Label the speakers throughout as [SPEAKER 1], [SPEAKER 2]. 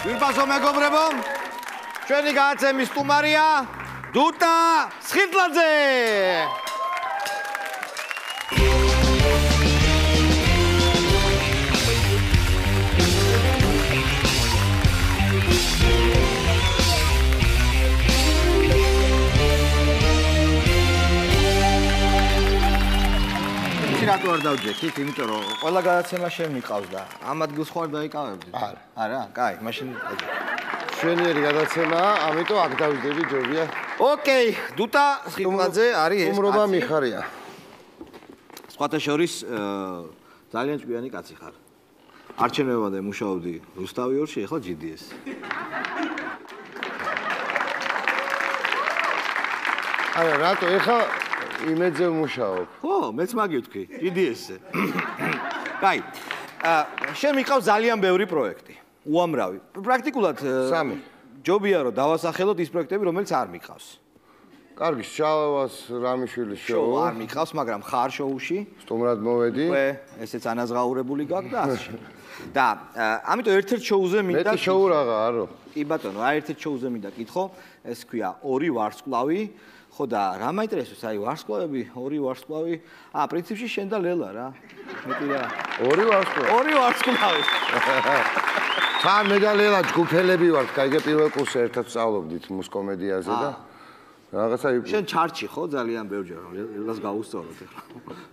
[SPEAKER 1] ვირფასო მეგობრებო, ჩვენი გადაცემის სტუმარია დუტა სხირტლაძე. რატო არ დავჯექით, იმიტომ რომ ყველა გადაცემა შენ მიყავს და ამ ადგილს ხო არ დაიკავებდი? არა, კაი, მაშინ
[SPEAKER 2] შვენიერი გადაცემაა, ამიტომ აქ დავიძები ჯობია.
[SPEAKER 1] ოკეი, დუტა სხირტლაძე არის ეს.
[SPEAKER 2] სტუმრობა მიხარია.
[SPEAKER 1] სხვათა შორის ძალიან ჭკვიანი კაცი ხარ. არჩევნებამდე მუშაობდი რუსთავიორში, ახლა GDS.
[SPEAKER 2] არა, რატო ეხა იმედზე ვმუშაობ?
[SPEAKER 1] ხო, მეც მაგივთქვი, GDS-ზე. კაი, შენ მიყავს ძალიან ბევრი პროექტი, უამრავი. პრაქტიკულად
[SPEAKER 2] სამი.
[SPEAKER 1] ჯობია რომ დავასახელოთ ის პროექტები, რომელიც არ მიყავს.
[SPEAKER 2] კარგი, შალავას რამიშვილის შოუ.
[SPEAKER 1] არ მიყავს, მაგრამ ხარ შოუში.
[SPEAKER 2] სტუმრად მოვედი.
[SPEAKER 1] ესეც ანაზღაურებული გაქვს და ასე. და ამიტომ ერთ-ერთ შოუზე მინდა
[SPEAKER 2] მეტი შოუ რაღა არო.
[SPEAKER 1] კი ბატონო, ერთ-ერთ შოუზე მინდა კითხო, ეს ქვია ორი ვარსკვლავი. ხო და რა მაინტერესებს, აი ვარსკვლავები, ორი ვარსკვლავი. პრინციპში შენ და ლელა რა. მეტი რა.
[SPEAKER 2] ორი ვარსკვლავი.
[SPEAKER 1] ორი ვარსკვლავი.
[SPEAKER 2] თან მე და ლელა ჯგუფელები ვართ, კაიგე პირველ კურსზე ერთად ვსწავლობდით მუსკომედიაზე და რაღაცა
[SPEAKER 1] შენ ჩარჩი ხო ძალიან ბევრჯერ ლელას გაუსწოროთ ახლა.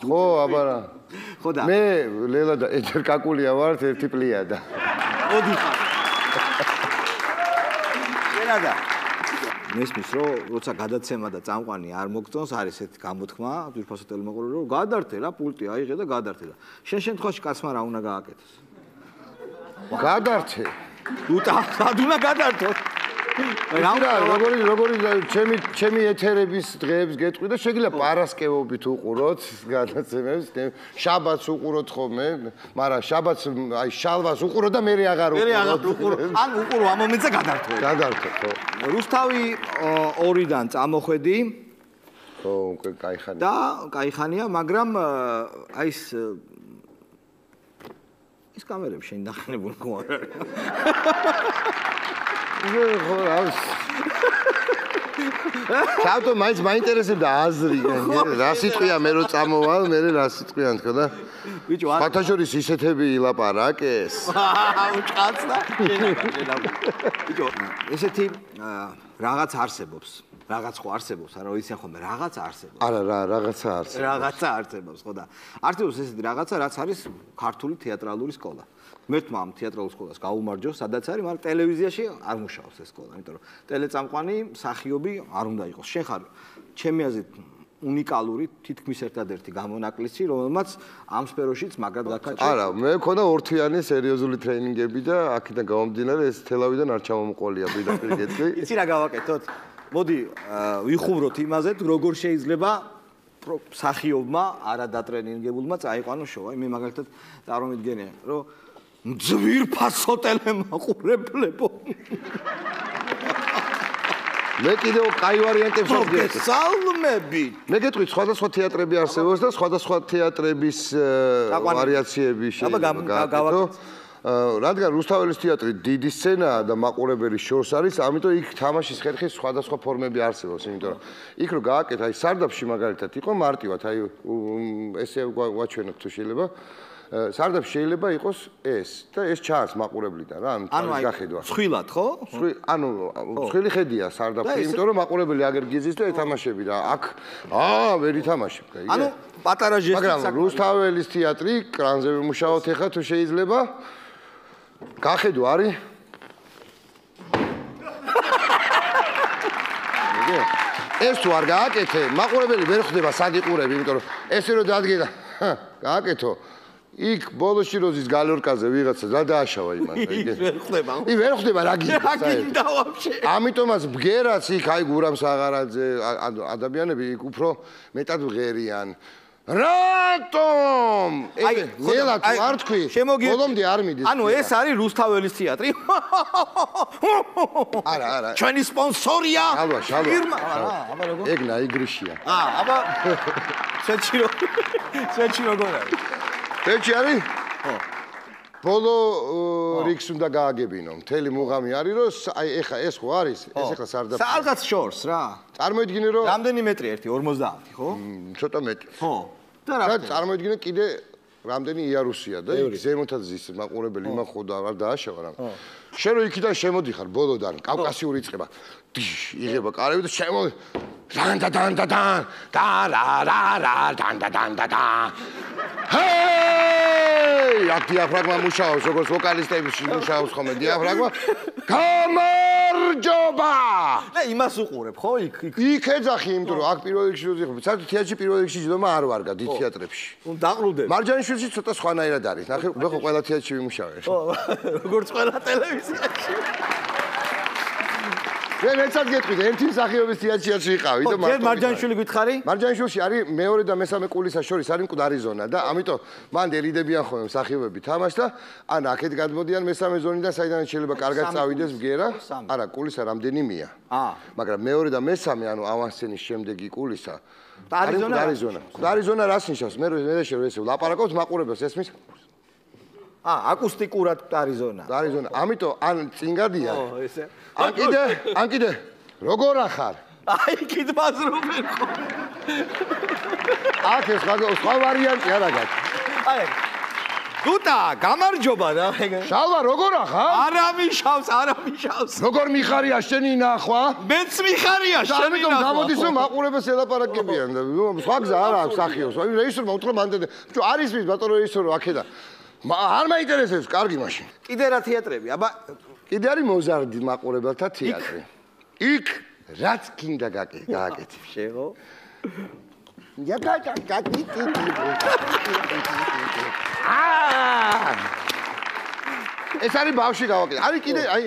[SPEAKER 2] ხო, აბარა.
[SPEAKER 1] ხო და
[SPEAKER 2] მე ლელა და ეჯერ კაკულია ვართ, ერთი პლიადა.
[SPEAKER 1] ოდი ხარ. შენადა მესმის რომ როცა გადაცემა და წამყვანი არ მოგწონს, არის ეს გამოთქმა ვირფასო ტელემოყოლე რომ გადართე რა პულტი აიღე და გადართე და შენ შემთხვევაში კაცმა რა უნდა გააკეთოს?
[SPEAKER 2] გადართე.
[SPEAKER 1] უტა, სად უნდა გადართო?
[SPEAKER 2] როგორი ჩემი ეთერების დღეებს გეტყვი და შეგიძლია პარასკევობით უყუროთ გადაცემებს, შაბათს უყუროთ ხოლმე, მაგრამ შაბათს აი შალვას უყურო და მე აღარ
[SPEAKER 1] უყურო. ან უყურო ამ მომენტზე გადართო.
[SPEAKER 2] გადართო, ხო.
[SPEAKER 1] რუსთავი 2-დან წამოხვედი.
[SPEAKER 2] ხო, უკვე кайხანია.
[SPEAKER 1] და кайხანია, მაგრამ აი ეს კამერები შენ დახნებული ხო არ არის?
[SPEAKER 2] ხო, ავს. ჩავთო მაინც მაინტერესებდა აზრი, რა სიტყვია მე რო წამოვალ, მე რა სიტყვიან თქო და
[SPEAKER 1] ბიჭო,
[SPEAKER 2] ფათაშორის ისეთები ილაპარაკეს.
[SPEAKER 1] უჭყაცდა. ბიჭო, ესეთი რაღაც არსებობს. რაღაც ხო არსებობს, არა იციან ხოლმე, რაღაც არსებობს.
[SPEAKER 2] არა, რაღაცა არსებობს.
[SPEAKER 1] რაღაცა არსებობს, ხო და არსებობს ესეთი რაღაცა, რაც არის ქართული თეატრალური სკოლა. მერტმა ამ თეატრალურ სკოლას გაუმარჯო, სადაც არის, მაგრამ ტელევიზიაში არ მუშაობს ეს სკოლა, იმიტომ რომ ტელეწამყვანი მსახიობი არ უნდა იყოს. შენ ხარ ჩემი აზრით უნიკალური, თითქმის ერთადერთი გამონაკლისი, რომელმაც ამ სფეროშიც მაგრად გაქაჩა.
[SPEAKER 2] არა, მე მქონდა ორთვიანი სერიოზული ტრეინინგები და აქედან გამომდინარე ეს თელავიდან არ ჩამომყოლია პირდაპირ გეტყვი.
[SPEAKER 1] იცი რა გავაკეთოთ? მოდი ვიხუბროთ იმაზე, როგორ შეიძლება მსახიობმა არადატრენინგებულმა წაიყვანოს შოუ. აი მე მაგალითად წარმოვიდგენია, რომ ძვირფასო ტელემოყურებლებო.
[SPEAKER 2] მე კიდევ კაი ვარიანტებს ვაგებ.
[SPEAKER 1] გესალმები.
[SPEAKER 2] მე გეტყვით, სხვადასხვა თეატრები არსებობს და სხვადასხვა თეატრების ვარიაციები
[SPEAKER 1] გავაკეთო.
[SPEAKER 2] რადგან რუსთაველის თეატრი დიდი სცენაა და მაყურებელი შორს არის, ამიტომ იქ თამაშის ხერხის სხვადასხვა ფორმები არსებობს, იმიტომ რომ იქ რო გააკეთ, აი სარდაფში მაგალითად იყო მარტივად, აი ესე ვაჩვენოთ თუ შეიძლება. სარდაფში შეიძლება იყოს ეს და ეს ჩანს მაყურებლიდან რა, ანუ გახედვა.
[SPEAKER 1] ცხვილად, ხო?
[SPEAKER 2] ანუ ცხვილი ხედია სარდაფში, იმიტომ რომ მაყურებელი აგერ გიზის და ეთამაშები და აქ ვერ ითამაშებ, კაი.
[SPEAKER 1] ანუ პატარა ჟესტი
[SPEAKER 2] მაგრამ რუსთაველის თეატრი კრანზე ვიმუშაოთ ახლა თუ შეიძლება. გახედვა არის? ეს თუ არ გააკეთე, მაყურებელი ვერ ხვდება სად იყურები, იმიტომ რომ ესე რომ დადგება, გააკეთო. იქ ბოლოში როზის გალორკაზე ვიღაცა რა დააშავა იმან.
[SPEAKER 1] ვერ ხვდება.
[SPEAKER 2] ვერ ხვდება რა გინდა.
[SPEAKER 1] რა გინდა ვაფშე?
[SPEAKER 2] ამიტომაც ბგერაც იქ აი გურამ საღარაძე ადამიანები იქ უფრო მეტად ვღერიან. რატომ? ნელა თუ არ თქვი, ბოლომდე არ მიდის.
[SPEAKER 1] ანუ ეს არის რუსთაველის თეატრი.
[SPEAKER 2] არა.
[SPEAKER 1] ჩვენი სპონსორია.
[SPEAKER 2] ფირმა. აბა როგორ? ეგ ნაიგრიშია.
[SPEAKER 1] აბა სვეჩი როგორ არის?
[SPEAKER 2] სვეჩი არის?
[SPEAKER 1] ხო.
[SPEAKER 2] ბოლო რიგს უნდა გააგებინო. მთელი მუღამი არის, რომ აი ეხა ეს ხო არის? ეს ეხლა სარდაფი.
[SPEAKER 1] რაღაც შორს რა.
[SPEAKER 2] წარმოიდგინე რომ
[SPEAKER 1] რამდენი მეტრი ერთი 50, ხო?
[SPEAKER 2] ცოტა მეტი.
[SPEAKER 1] ხო. და რა?
[SPEAKER 2] წარმოიდგინე კიდე რამდენი იარუსია და იქ ზემოთაც ზის მაყურებელი იმან ხო და არ დააშავა რა. შენ რო იქიდან შემოდიხარ ბოლოდან კავკასიური იწება. იღება კარები და შემოდი. დან და დან და დან და რა რა რა დან და დან და და. ჰეი! აქ დიაფრაგმა მუშაობს, როგორც ვოკალისტების მუშაობს ხოლმე დიაფრაგმა. გამარჯობა!
[SPEAKER 1] და იმას უყურებ, ხო?
[SPEAKER 2] იქ ეძახი, იმიტომ რომ აქ პირველ რიგში ვიზიხო. საერთოდ თეატრში პირველ რიგში ჯდომა არ ვარგა დიდ თეატრებში.
[SPEAKER 1] დაყრუდებ.
[SPEAKER 2] მარჯანიშვილში ცოტა სხვანაირად არის. ნახე, მე ხო ყველა თეატრში ვიმუშავე.
[SPEAKER 1] ხო, როგორც ყველა ტელევიზიაში.
[SPEAKER 2] მე მეცად გეტყვით, ერთი მსახიობის თეატრში ვიყავი და
[SPEAKER 1] მარტო. მარჯანიშვილი გითხარი?
[SPEAKER 2] მარჯანიშვილში არის მეორე და მესამე კულისას შორის არის მკვდარი ზონა და ამიტომ მან ერიდებიან ხოლმე მსახიობები თამაშს და ან აქეთ გადმოდიან მესამე ზონიდან, საიდანაც შეიძლება კარგად წავიდეს ბგერა. არა, კულისა რამდენიმეა. მაგრამ მეორე და მესამე, ანუ ავანსცენის შემდეგი კულისა არის მკვდარი ზონა. მკვდარი ზონა რას ნიშნავს? მე ესე ვლაპარაკობთ მაყურებელს ესმის
[SPEAKER 1] აკუსტიკურად მკვდარი ზონა.
[SPEAKER 2] მკვდარი ზონა. ამიტომ ან წინ გადიან.
[SPEAKER 1] ო, ესე.
[SPEAKER 2] ან კიდე როგორ ახარ?
[SPEAKER 1] აი იქით ბაზრობენ ხო?
[SPEAKER 2] აქ ეს სხვა ვარიანტი არა გაქვს.
[SPEAKER 1] აი გუტა, გამარჯობა და
[SPEAKER 2] შალვა როგორ ახარ?
[SPEAKER 1] არავიშავს.
[SPEAKER 2] როგორ მიხარია შენი ნახვა?
[SPEAKER 1] მეც მიხარია შენი ნახვა.
[SPEAKER 2] ამიტომ გამოდის რომ მაყურებელს ელაპარაკებიან და სხვა გზა არა აქვს სახიოს. აი რეჟისორმა უთხრა მანდ არის მის ბატონო რეჟისორო აქედა. არ მაინტერესებს, კარგი მაშინ.
[SPEAKER 1] კიდე რა თეატრები? აბა
[SPEAKER 2] კიდე არის მოზარდი მაყურებელთა თეატრი. იქ რაც გინდა გააკეთე.
[SPEAKER 1] შეგო?
[SPEAKER 2] ეს არის ბავშვი გავაკეთე. არის კიდე აი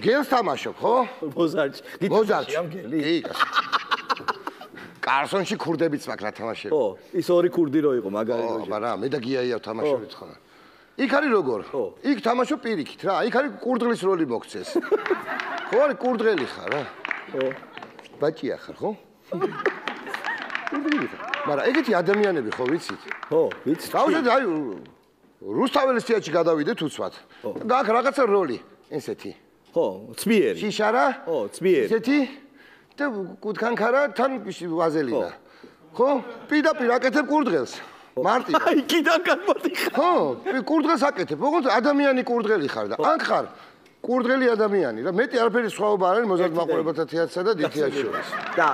[SPEAKER 2] გელს თამაშობ, ხო?
[SPEAKER 1] მოზარდში.
[SPEAKER 2] მოზარდში.
[SPEAKER 1] ამ გელი.
[SPEAKER 2] კი, კარსონში ქურდებიც მაქვს რა თამაშები.
[SPEAKER 1] ხო, ის ორი ქურდი რო იყო მაგარი როჟე.
[SPEAKER 2] აბა რა, მე და გიაია თამაშობთ ხოლმე. იქ არის როგორ? იქ თამაშობ პირიქით რა. იქ არის კურდღლის როლი მოგცეს. ხო არის კურდღელი ხარ რა.
[SPEAKER 1] ხო.
[SPEAKER 2] ბაჭია ხარ, ხო? მაგრამ ეგეთი ადამიანები ხო ვიცით?
[SPEAKER 1] ხო, ვიცი.
[SPEAKER 2] გავუშვით აი რუსთაველის თეატრში გადავიდეთ უცბად. გაქვს რაღაცა როლი, ესეთი.
[SPEAKER 1] ხო, ცბიერი.
[SPEAKER 2] შიშარა?
[SPEAKER 1] ხო, ცბიერი.
[SPEAKER 2] ესეთი და კუთქანქარა თან ვაზელინა. ხო? პირდაპირ აკეთებ კურდღელს. მარტივად.
[SPEAKER 1] აი, კიდან გადმოდიხარ.
[SPEAKER 2] ხო, კურდღელს აკეთებ. ოღონდ ადამიანი კურდღელი ხარ და ან ხარ კურდღელი ადამიანი რა. მეტი არაფერი სხვაობა არ არის მოზარდ მაყურებელთა თეატრსა და დიდ თეატრს შორის.
[SPEAKER 1] და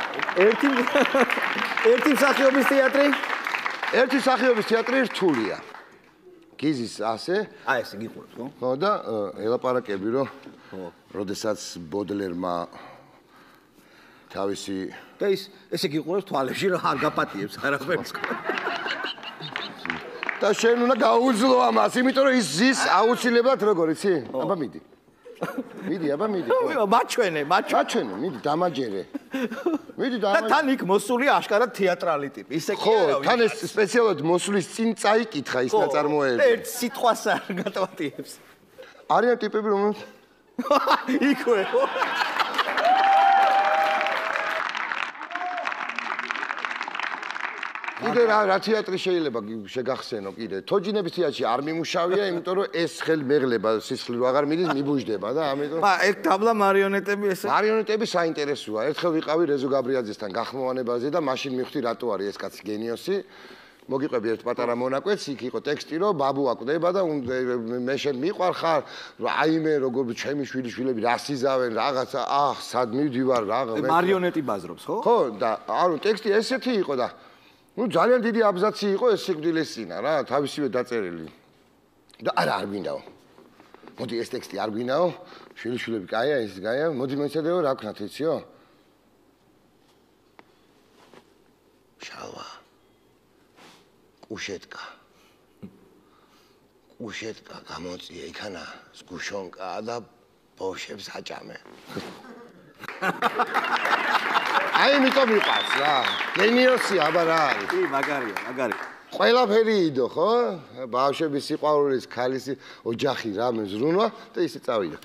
[SPEAKER 1] ერთი მსახიობის თეატრი?
[SPEAKER 2] ერთი მსახიობის თეატრი რთულია. გიზის ასე.
[SPEAKER 1] აი ესე გიყურებს, ხო?
[SPEAKER 2] ხო და ელაპარაკები რომ როდესაც ბოდლერმა თავისი
[SPEAKER 1] და ესე გიყურებს თვალებში რომ არ გაპატიებს არაფერს.
[SPEAKER 2] და შენ უნდა გაუძლო ამას, იმიტომ რომ ის ზის აუცილებლად როგორ იცი? აბა მიდი. მიდი, აბა მიდი.
[SPEAKER 1] მაჩვენე,
[SPEAKER 2] მიდი, დამაჯერე. მიდი
[SPEAKER 1] და თან იქ მოსულია აშკარად თეატრალი ტიპი. ისე კი არა.
[SPEAKER 2] ხო, თან ეს სპეციალურად მოსulis წინ წაიკითხა ის ნაწარმოები.
[SPEAKER 1] ერთ სიტყვას არ გატვატიებს.
[SPEAKER 2] არიან ტიპები რომელიც
[SPEAKER 1] იქვე ხო?
[SPEAKER 2] კიდე რა თეატრი შეიძლება შეგახსენო კიდე. თოჯინების თეატრში არ მიმუშავია, იმიტომ რომ ეს ხელი მეღლება, სისხლი აღარ მიდის, მიბუჟდება და ამიტომ
[SPEAKER 1] ეგ დაბლა მარიონეტები ესე.
[SPEAKER 2] მარიონეტები საინტერესოა. ერთხელ ვიყავი რეზო გაბრიაძესთან გახმოვანებაზე და მაშინ მივხვდი რატო არის ეს კაცი გენიოსი. მოგიყვები ერთ პატარა მონაკვეთს, იქ იყო ტექსტი, რომ ბაბუა კვდება და მე შენ მიყვარხარ, აიმე როგორ ჩემი შვილიშვილები რას იზავენ, რაღაცა, სად მივდივარ, რაღაც.
[SPEAKER 1] მარიონეტი ბაზრობს, ხო?
[SPEAKER 2] ხო, და ანუ ტექსტი ესეთი იყო და ძალიან დიდი აბზაცი იყო ეს სიკვდილის წინა რა, თავისივე დაწერილი. და არ გვინდაო. მოდი ეს ტექსტი არ გვინდაო, შვილიშვილები კაია, ის კაია, მოდი მეცადეო რა ვქნათ იციო? შალვა. კუშეტკა გამოწია იქანა სგუშონკა და ბოშებს აჭამე. აი იმიტომ მიყვარს რა. გენიოსი აბა რა არის.
[SPEAKER 1] კი, მაგარია.
[SPEAKER 2] ყველაფერი იდო, ხო? ბავშვების სიყვარულის, ქალის ოჯახი რამე ზრუნვა და ისე წავიდა.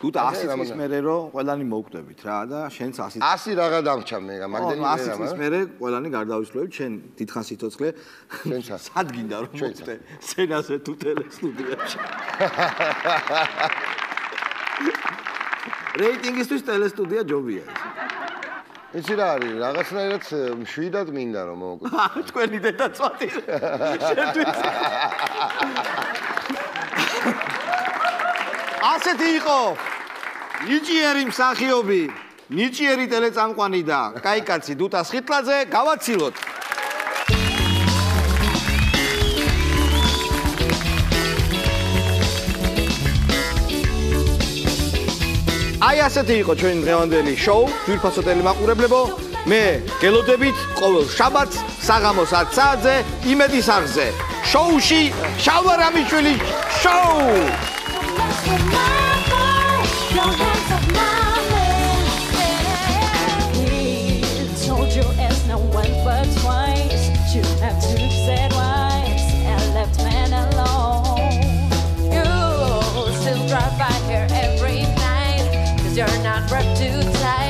[SPEAKER 1] თუთა 100 წლის მერე რომ ყველანი მოვკვდებით რა და შენც
[SPEAKER 2] 100 რაღა დამრჩა მე მაგდენი
[SPEAKER 1] 100 წლის მერე ყველანი გარდავისვლებით შენ დიდხან სიცოცხლე
[SPEAKER 2] შენცა
[SPEAKER 1] სად გინდა რომ მოვკვდე სცენაზე თუ ტელესტუდიაში რეიტინგისთვის ტელესტუდია ჯობია
[SPEAKER 2] იცი რა არის რაღაცნაირად მშვიდად მინდა რომ მოვკვდე
[SPEAKER 1] თქვენი დედაწვათი შენთვის ასეთი იყო ნიჭიერი მსახიობი ნიჭიერი ტელეწამყვანი და კაიკაცი დუტა სხიტლაძე გავაცილოთ აი ასეთი იყო ჩვენი დღევანდელი შოუ ძვირფასო ტელემაყურებლებო მე გელოდებით ყოველ შაბათს საღამოს 10 საათზე იმედის არხზე შოუში შალვა რამიშვილის შოუ
[SPEAKER 3] You're not wrapped too tight.